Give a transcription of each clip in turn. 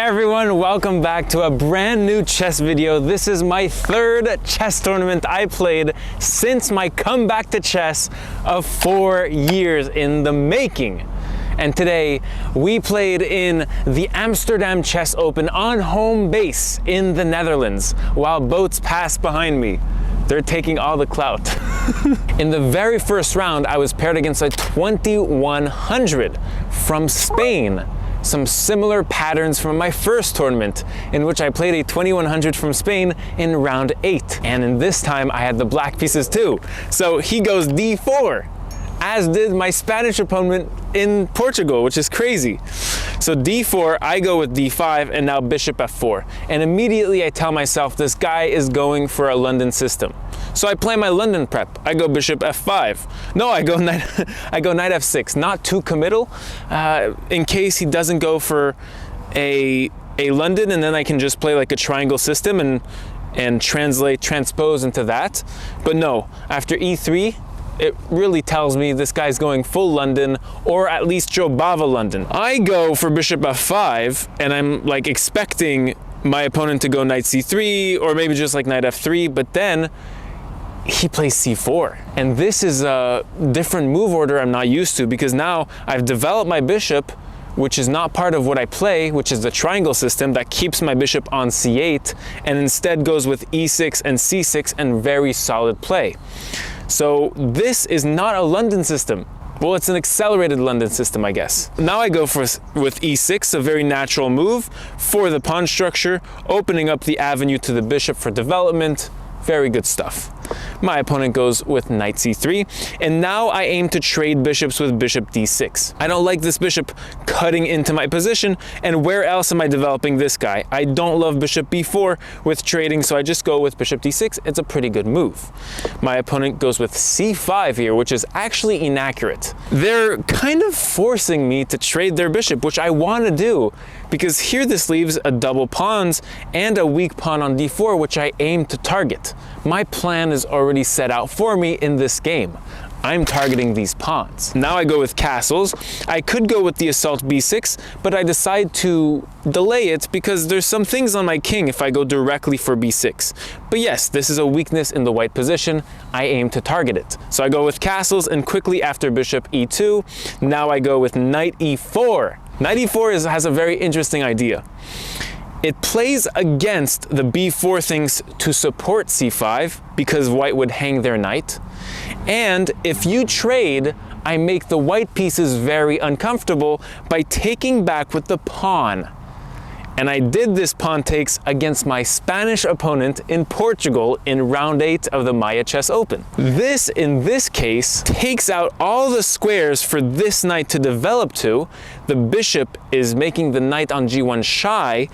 everyone, welcome back to a brand new chess video. This is my third chess tournament I played since my comeback to chess of 4 years in the making. And today we played in the Amsterdam Chess Open on home base in the Netherlands while boats passed behind me. They're taking all the clout. In the very first round, I was paired against a 2100 from Spain. Some similar patterns from my first tournament, in which I played a 2100 from Spain in round 8. And in this time, I had the black pieces too. So he goes d4, as did my Spanish opponent in Portugal, which is crazy. So d4, I go with d5, and now bishop f4. And immediately I tell myself this guy is going for a London system. So I play my London prep. I go bishop f5. No, I go knight f6. Not too committal, in case he doesn't go for a London, and then I can just play like a triangle system and transpose into that. But no, after e3, it really tells me this guy's going full London, or at least Jobava London. I go for bishop f5, and I'm like expecting my opponent to go knight c3, or maybe just like knight f3, but then he plays c4. And this is a different move order I'm not used to, because now I've developed my bishop, which is not part of what I play, which is the triangle system that keeps my bishop on c8, and instead goes with e6 and c6 and very solid play. So this is not a London system. Well, it's an accelerated London system, I guess. Now I go with e6, a very natural move for the pawn structure, opening up the avenue to the bishop for development. Very good stuff. My opponent goes with knight c3, and now I aim to trade bishops with bishop d6. I don't like this bishop cutting into my position, and where else am I developing this guy? I don't love bishop b4 with trading, so I just go with bishop d6. It's a pretty good move. My opponent goes with c5 here, which is actually inaccurate. They're kind of forcing me to trade their bishop, which I want to do, because here this leaves a double pawns and a weak pawn on d4, which I aim to target. My plan is already set out for me in this game. I'm targeting these pawns. Now I go with castles. I could go with the assault b6, but I decide to delay it because there's some things on my king if I go directly for b6. But yes, this is a weakness in the white position. I aim to target it. So I go with castles, and quickly after bishop e2, now I go with knight e4. Knight e4 has a very interesting idea. It plays against the b4 things to support c5 because white would hang their knight. And if you trade, I make the white pieces very uncomfortable by taking back with the pawn. And I did this pawn takes against my Spanish opponent in Portugal in round 8 of the Maya Chess Open. This, in this case, takes out all the squares for this knight to develop to. The bishop is making the knight on g1 shy,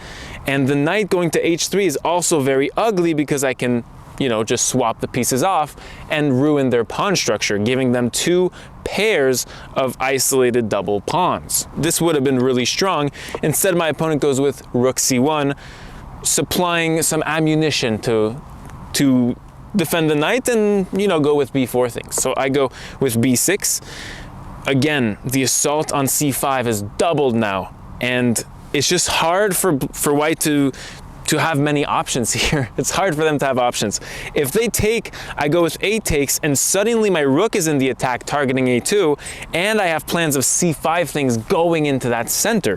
and the knight going to h3 is also very ugly because I can, just swap the pieces off and ruin their pawn structure, giving them 2 pairs of isolated double pawns. This would have been really strong. Instead, my opponent goes with rook c1, supplying some ammunition to defend the knight and, go with b4 things. So I go with b6. Again, the assault on c5 is doubled now, and it's just hard for white to have many options here. It's hard for them to have options. If they take, I go with a takes, and suddenly my rook is in the attack targeting a2, and I have plans of c5 things going into that center.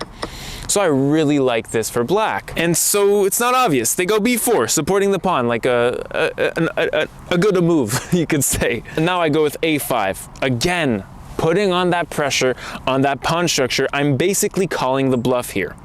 So I really like this for black. And so it's not obvious. They go b4, supporting the pawn, like a good move, you could say. And now I go with a5. Again, putting on that pressure on that pawn structure. I'm basically calling the bluff here.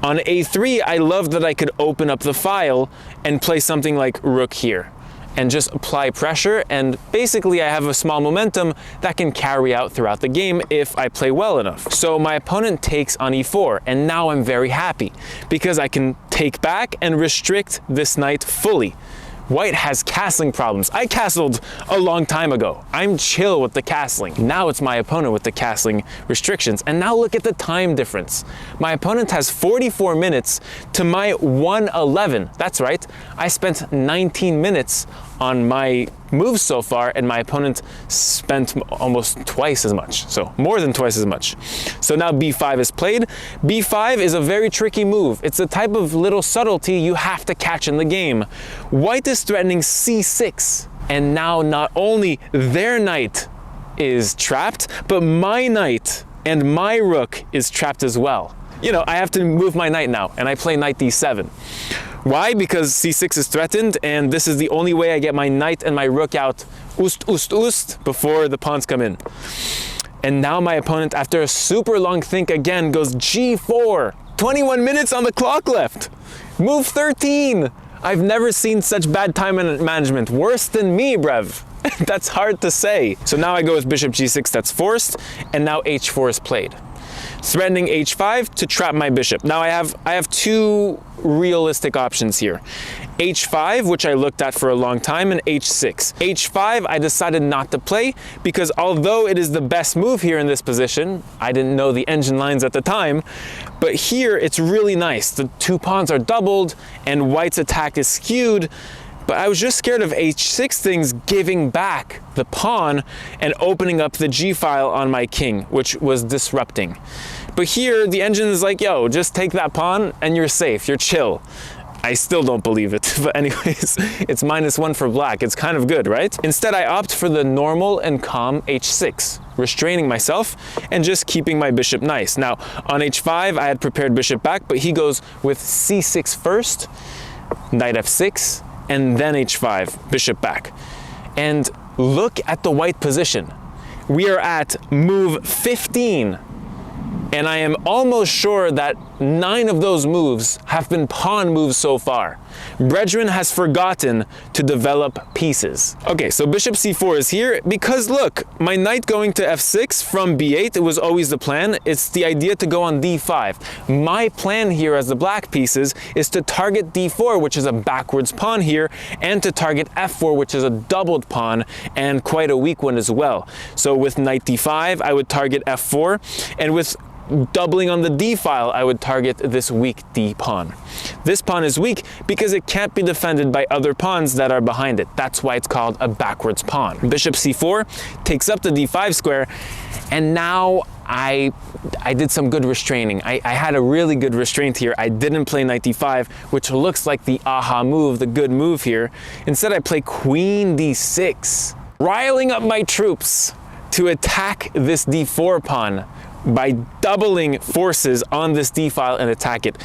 On a3, I love that I could open up the file and play something like rook here and just apply pressure, and basically I have a small momentum that can carry out throughout the game if I play well enough. So my opponent takes on e4, and now I'm very happy because I can take back and restrict this knight fully. White has castling problems. I castled a long time ago. I'm chill with the castling. Now it's my opponent with the castling restrictions. And now look at the time difference. My opponent has 44 minutes to my 111. That's right. I spent 19 minutes on my moves so far, and my opponent spent almost twice as much, so more than twice as much. So now b5 is played. b5 is a very tricky move. It's a type of little subtlety you have to catch in the game. White is threatening c6, and now not only their knight is trapped, but my knight and my rook is trapped as well. You know, I have to move my knight now, and I play knight d7. Why? Because c6 is threatened, and this is the only way I get my knight and my rook out ust before the pawns come in. And now my opponent, after a super long think again, goes g4. 21 minutes on the clock left. Move 13. I've never seen such bad time management. Worse than me, brev. That's hard to say. So now I go with bishop g6, that's forced, and now h4 is played. Threatening h5 to trap my bishop. Now I have two realistic options here. h5, which I looked at for a long time, and h6. h5 I decided not to play because although it is the best move here in this position, I didn't know the engine lines at the time, but here it's really nice. The two pawns are doubled and white's attack is skewed, but I was just scared of h6 things giving back the pawn and opening up the g file on my king, which was disrupting. But here the engine is like, yo, just take that pawn and you're safe, you're chill. I still don't believe it, but anyways, it's -1 for black. It's kind of good, right? Instead, I opt for the normal and calm h6, restraining myself and just keeping my bishop nice. Now, on h5, I had prepared bishop back, but he goes with c6 first, knight f6, and then h5, bishop back. And look at the white position. We are at move 15, and I am almost sure that 9 of those moves have been pawn moves so far. Brethren has forgotten to develop pieces. Okay, so bishop c4 is here because look, my knight going to f6 from b8, it was always the plan. It's the idea to go on d5. My plan here as the black pieces is to target d4, which is a backwards pawn here, and to target f4, which is a doubled pawn and quite a weak one as well. So with knight d5, I would target f4, and with doubling on the d file, I would target this weak d pawn. This pawn is weak because it can't be defended by other pawns that are behind it. That's why it's called a backwards pawn. Bishop c4 takes up the d5 square, and now I did some good restraining. I had a really good restraint here. I didn't play knight d5, which looks like the aha move, the good move here. Instead, I play queen d6, riling up my troops to attack this d4 pawn by doubling forces on this d file and attack it.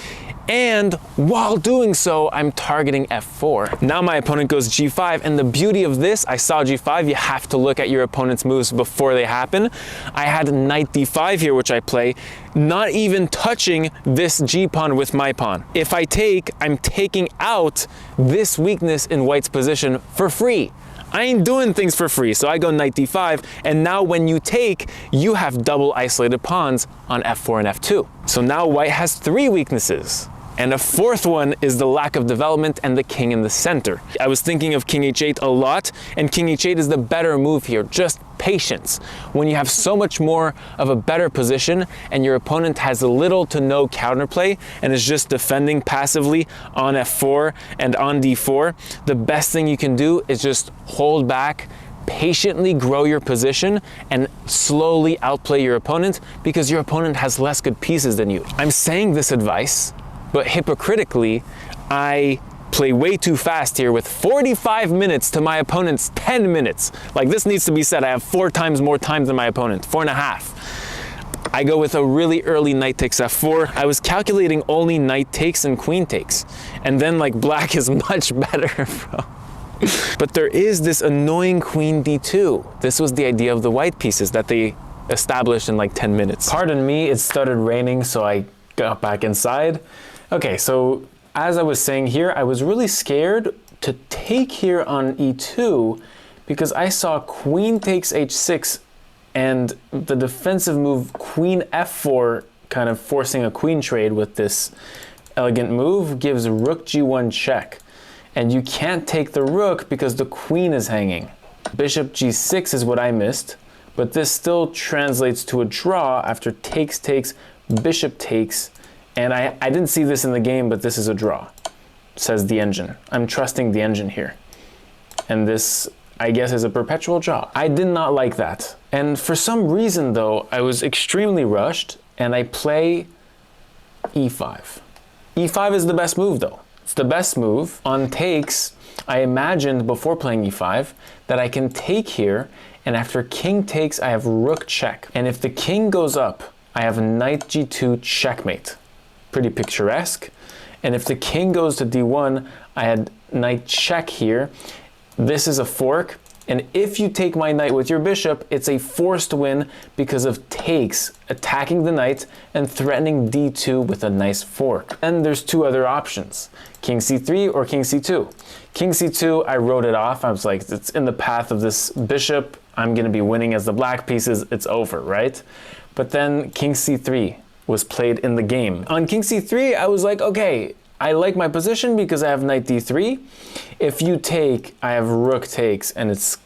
And while doing so, I'm targeting f4. Now my opponent goes g5, and the beauty of this, I saw g5, you have to look at your opponent's moves before they happen. I had knight d5 here, which I play, not even touching this g pawn with my pawn. If I take, I'm taking out this weakness in white's position for free. I ain't doing things for free, so I go knight d5, and now when you take, you have double isolated pawns on f4 and f2. So now white has 3 weaknesses. And a fourth one is the lack of development and the king in the center. I was thinking of king h8 a lot, and king h8 is the better move here, just patience. When you have so much more of a better position and your opponent has little to no counterplay and is just defending passively on f4 and on d4, the best thing you can do is just hold back, patiently grow your position, and slowly outplay your opponent because your opponent has less good pieces than you. I'm saying this advice, but hypocritically, I play way too fast here with 45 minutes to my opponent's 10 minutes. Like, this needs to be said, I have 4 times more time than my opponent, 4.5. I go with a really early knight takes f4. I was calculating only knight takes and queen takes, and then like black is much better, bro. But there is this annoying queen d2. This was the idea of the white pieces that they established in like 10 minutes. Pardon me, it started raining, so I got back inside. Okay, so as I was saying here, I was really scared to take here on e2 because I saw queen takes h6 and the defensive move queen f4, kind of forcing a queen trade with this elegant move, gives rook g1 check. And you can't take the rook because the queen is hanging. Bishop g6 is what I missed, but this still translates to a draw after takes, bishop takes, and I didn't see this in the game, but this is a draw, says the engine. I'm trusting the engine here. And this I guess, is a perpetual job. I did not like that. And for some reason though, I was extremely rushed and I play e5. e5 is the best move though. It's the best move. On takes, I imagined before playing e5 that I can take here, and after king takes, I have rook check. And if the king goes up, I have knight g2 checkmate. Pretty picturesque. And if the king goes to d1, I had knight check here. This is a fork. And if you take my knight with your bishop, it's a forced win because of takes, attacking the knight and threatening d2 with a nice fork. And there's two other options, king c3 or king c2. King c2, I wrote it off. I was like, it's in the path of this bishop. I'm gonna be winning as the black pieces. It's over, right? But then king c3 was played in the game. On king c3, I was like, okay, I like my position because I have knight d3. If you take, I have rook takes, and it's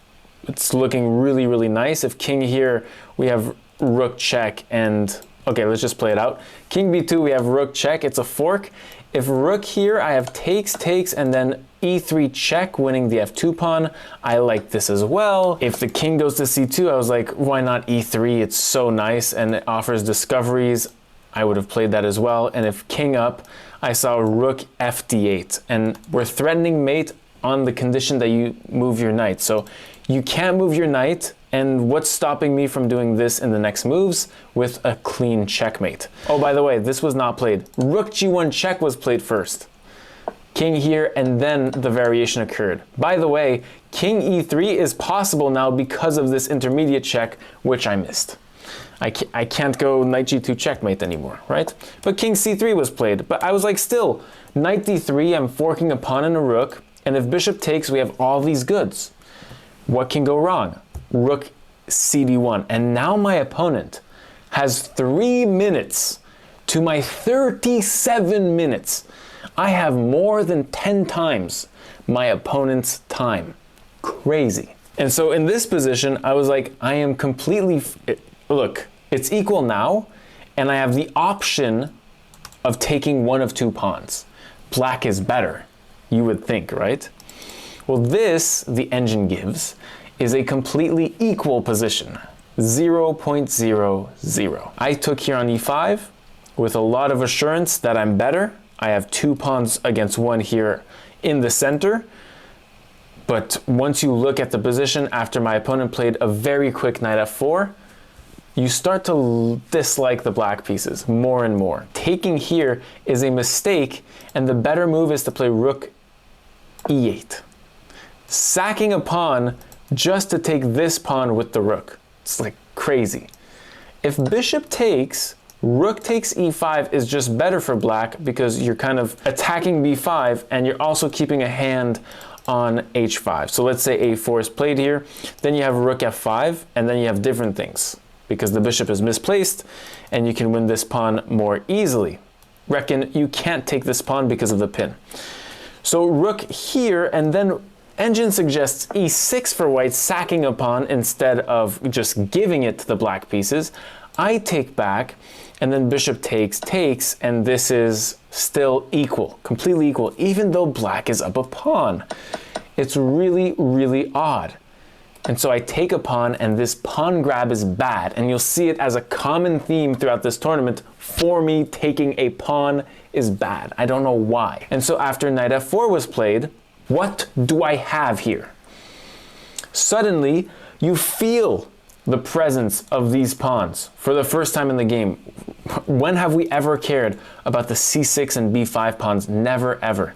looking really, really nice. If king here, we have rook check, and okay, let's just play it out. King b2, we have rook check, it's a fork. If rook here, I have takes, and then e3 check, winning the f2 pawn. I like this as well. If the king goes to c2, I was like, why not e3? It's so nice and it offers discoveries. I would have played that as well. And if king up, I saw rook fd8, and we're threatening mate on the condition that you move your knight. So you can't move your knight, and what's stopping me from doing this in the next moves? With a clean checkmate. Oh, by the way, this was not played. Rook g1 check was played first. King here, and then the variation occurred. By the way, king e3 is possible now because of this intermediate check, which I missed. I can't go knight g2 checkmate anymore, right? But king c3 was played, but I was like, still, knight d3, I'm forking a pawn and a rook, and if bishop takes, we have all these goods. What can go wrong? Rook cd1, and now my opponent has 3 minutes to my 37 minutes. I have more than 10 times my opponent's time. Crazy. And so in this position, I was like, I am completely, look, it's equal now, and I have the option of taking one of two pawns. Black is better, you would think, right? Well, this, the engine gives, is a completely equal position, 0.00. I took here on e5 with a lot of assurance that I'm better. I have 2 pawns against 1 here in the center. But once you look at the position after my opponent played a very quick knight f4, you start to dislike the black pieces more and more. Taking here is a mistake, and the better move is to play rook e8. Sacking a pawn just to take this pawn with the rook. It's like crazy. If bishop takes, rook takes e5 is just better for black because you're kind of attacking b5 and you're also keeping a hand on h5. So let's say a4 is played here, then you have rook f5, and then you have different things because the bishop is misplaced and you can win this pawn more easily. Reckon you can't take this pawn because of the pin. So rook here, and then engine suggests e6 for white, sacking a pawn instead of just giving it to the black pieces. I take back, and then bishop takes, and this is still equal, completely equal, even though black is up a pawn. It's really, really odd. And so I take a pawn, and this pawn grab is bad, and you'll see it as a common theme throughout this tournament. For me, taking a pawn is bad. I don't know why. And so after knight f4 was played, what do I have here? Suddenly, you feel the presence of these pawns for the first time in the game. When have we ever cared about the c6 and b5 pawns? Never, ever.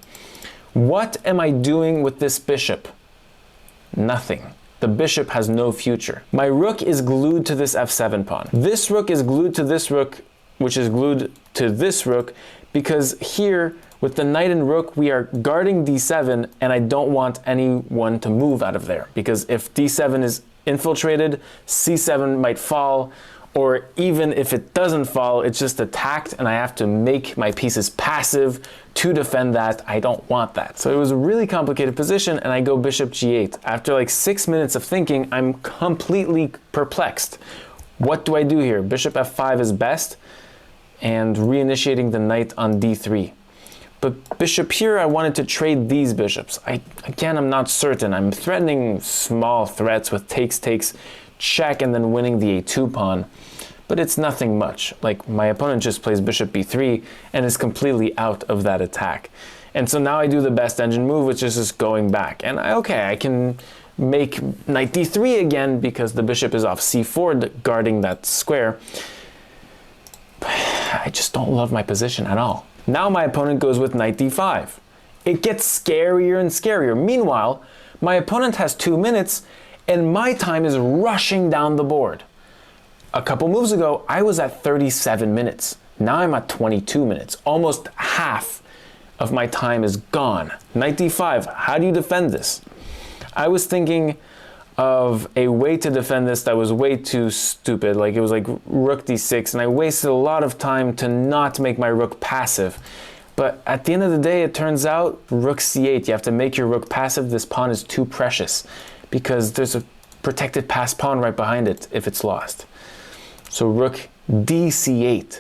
What am I doing with this bishop? Nothing. The bishop has no future. My rook is glued to this f7 pawn. This rook is glued to this rook, which is glued to this rook, because here, with the knight and rook, we are guarding d7, and I don't want anyone to move out of there, because if d7 is infiltrated, c7 might fall, or even if it doesn't fall, it's just attacked, and I have to make my pieces passive to defend that. I don't want that. So it was a really complicated position, and I go bishop g8. After like 6 minutes of thinking, I'm completely perplexed. What do I do here? Bishop f5 is best, and reinitiating the knight on d3. But bishop here, I wanted to trade these bishops. Again, I'm not certain. I'm threatening small threats with takes, check, and then winning the a2 pawn. But it's nothing much. Like, my opponent just plays bishop b3 and is completely out of that attack. And so now I do the best engine move, which is just going back. And I can make knight d3 again because the bishop is off c4 guarding that square. I just don't love my position at all. Now my opponent goes with knight d5. It gets scarier and scarier. Meanwhile, my opponent has 2 minutes and my time is rushing down the board. A couple moves ago, I was at 37 minutes. Now I'm at 22 minutes. Almost half of my time is gone. Knight d5, how do you defend this? I was thinking of a way to defend this that was way too stupid. Like, it was like rook d6, and I wasted a lot of time to not make my rook passive. But at the end of the day, it turns out rook c8, you have to make your rook passive. This pawn is too precious because there's a protected passed pawn right behind it if it's lost. So rook dc8,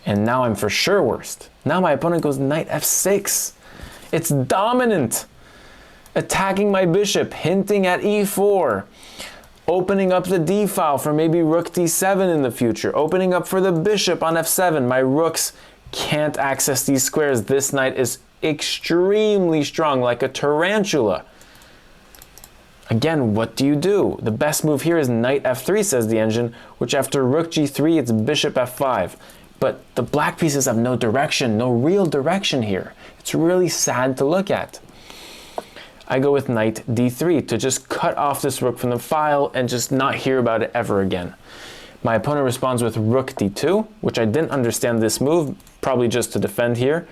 and now I'm for sure worst. Now my opponent goes knight f6. It's dominant. Attacking my bishop, hinting at e4, opening up the d file for maybe rook d7 in the future, opening up for the bishop on f7. My rooks can't access these squares. This knight is extremely strong, like a tarantula. Again, what do you do? The best move here is knight f3, says the engine, which after rook g3, it's bishop f5. But the black pieces have no direction, no real direction here. It's really sad to look at. I go with knight d3 to just cut off this rook from the file and just not hear about it ever again. My opponent responds with rook d2, which I didn't understand this move, probably just to defend here.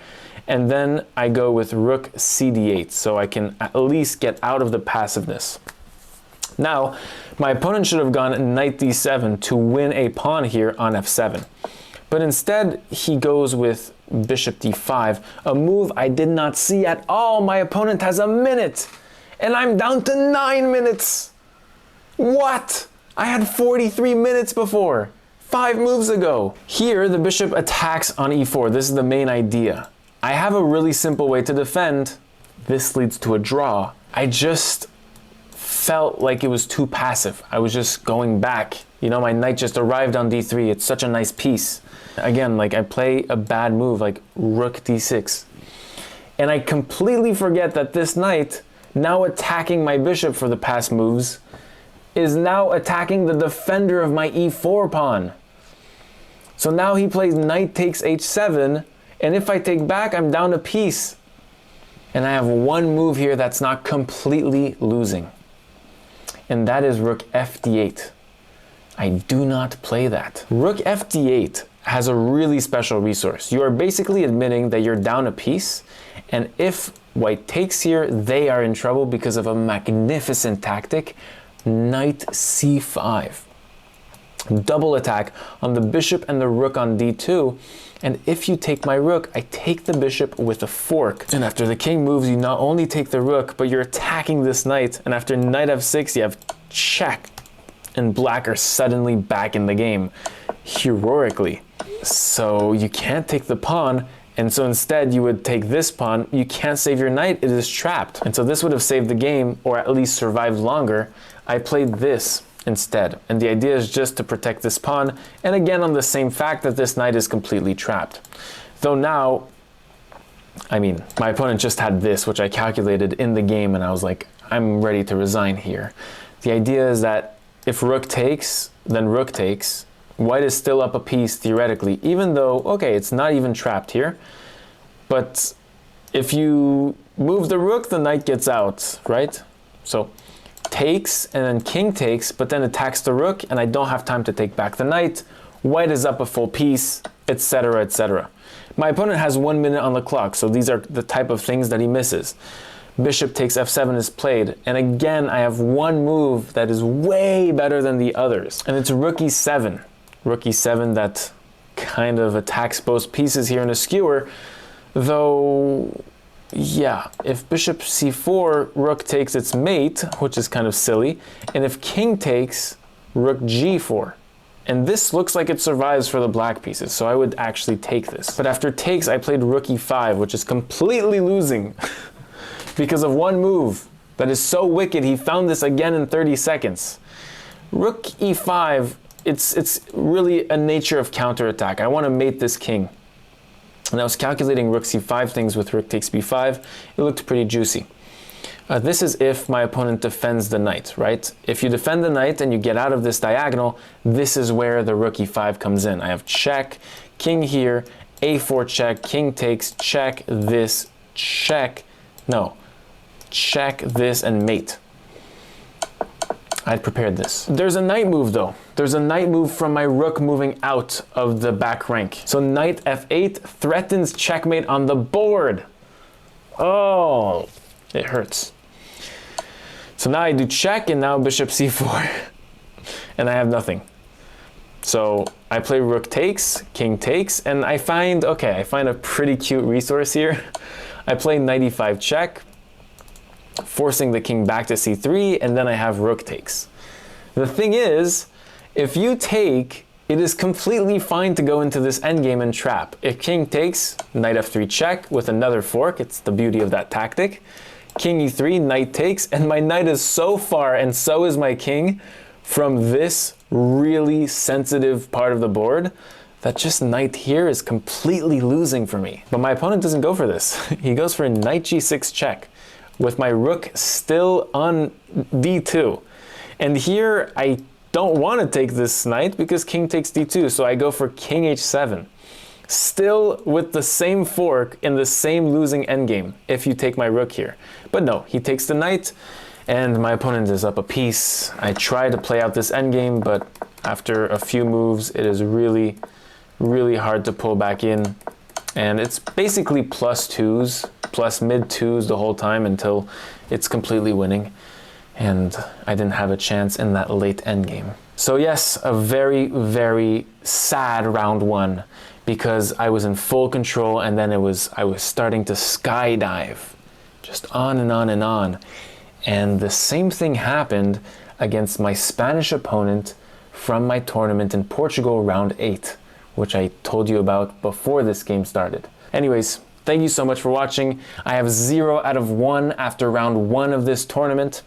And then I go with rook cd8, so I can at least get out of the passiveness. Now, my opponent should have gone knight d7 to win a pawn here on f7. But instead, he goes with bishop d5, a move I did not see at all. My opponent has a minute, and I'm down to 9 minutes. What? I had 43 minutes before, 5 moves ago. Here, the bishop attacks on e4. This is the main idea. I have a really simple way to defend. This leads to a draw. I just felt like it was too passive. I was just going back. You know, my knight just arrived on d3. It's such a nice piece. Again, like, I play a bad move like rook d6. And I completely forget that this knight, now attacking my bishop for the past moves, is now attacking the defender of my e4 pawn. So now he plays knight takes h7, and if I take back, I'm down a piece. And I have one move here that's not completely losing. And that is rook fd8. I do not play that. Rook fd8 has a really special resource. You are basically admitting that you're down a piece, and if white takes here, they are in trouble because of a magnificent tactic, knight c5. Double attack on the bishop and the rook on d2, and if you take my rook, I take the bishop with a fork. And after the king moves, you not only take the rook, but you're attacking this knight, and after knight f6, you have check, and black are suddenly back in the game, heroically. So you can't take the pawn, and so instead you would take this pawn. You can't save your knight, it is trapped. And so this would have saved the game, or at least survived longer. I played this instead, and the idea is just to protect this pawn, and again on the same fact that this knight is completely trapped. Though now, I mean, my opponent just had this, which I calculated in the game, and I was like, I'm ready to resign here. The idea is that if rook takes, then rook takes. White is still up a piece theoretically, even though, okay, it's not even trapped here. But if you move the rook, the knight gets out, right? So takes, and then king takes, but then attacks the rook, and I don't have time to take back the knight. White is up a full piece, etc., etc. My opponent has 1 minute on the clock, so these are the type of things that he misses. Bishop takes f7 is played, and again I have one move that is way better than the others, and it's rook e7. Rook e7 that kind of attacks both pieces here in a skewer, though, yeah, if bishop c4, rook takes its mate, which is kind of silly, and if king takes, rook g4. And this looks like it survives for the black pieces, so I would actually take this. But after takes, I played rook e5, which is completely losing because of one move that is so wicked. He found this again in 30 seconds. Rook e5, it's really a nature of counterattack. I want to mate this king. And I was calculating rook c5 things with rook takes b5. It looked pretty juicy. This is if my opponent defends the knight, right? If you defend the knight and you get out of this diagonal, this is where the rook e5 comes in. I have check, king here, a4 check, king takes, check, this, check, no, check, this, and mate. I'd prepared this. There's a knight move though. There's a knight move from my rook moving out of the back rank. So knight f8 threatens checkmate on the board. Oh, it hurts. So now I do check and now bishop c4 and I have nothing. So I play rook takes, king takes, and I find a pretty cute resource here. I play knight e5 check, forcing the king back to c3, and then I have rook takes. The thing is, if you take, it is completely fine to go into this endgame and trap. If king takes, knight f3 check with another fork, it's the beauty of that tactic. King e3, knight takes, and my knight is so far, and so is my king, from this really sensitive part of the board, that just knight here is completely losing for me. But my opponent doesn't go for this. He goes for a knight g6 check, with my rook still on d2. And here I don't want to take this knight because king takes d2, so I go for king h7. Still with the same fork in the same losing endgame if you take my rook here. But no, he takes the knight and my opponent is up a piece. I try to play out this endgame, but after a few moves it is really, really hard to pull back in. And it's basically plus twos, plus mid twos the whole time until it's completely winning. And I didn't have a chance in that late endgame. So yes, a very, very sad round one because I was in full control and then I was starting to skydive, just on and on and on. And the same thing happened against my Spanish opponent from my tournament in Portugal, round 8, which I told you about before this game started. Anyways, thank you so much for watching. I have 0 out of 1 after round 1 of this tournament,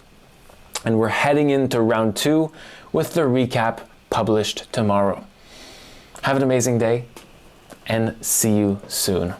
and we're heading into round 2 with the recap published tomorrow. Have an amazing day, and see you soon.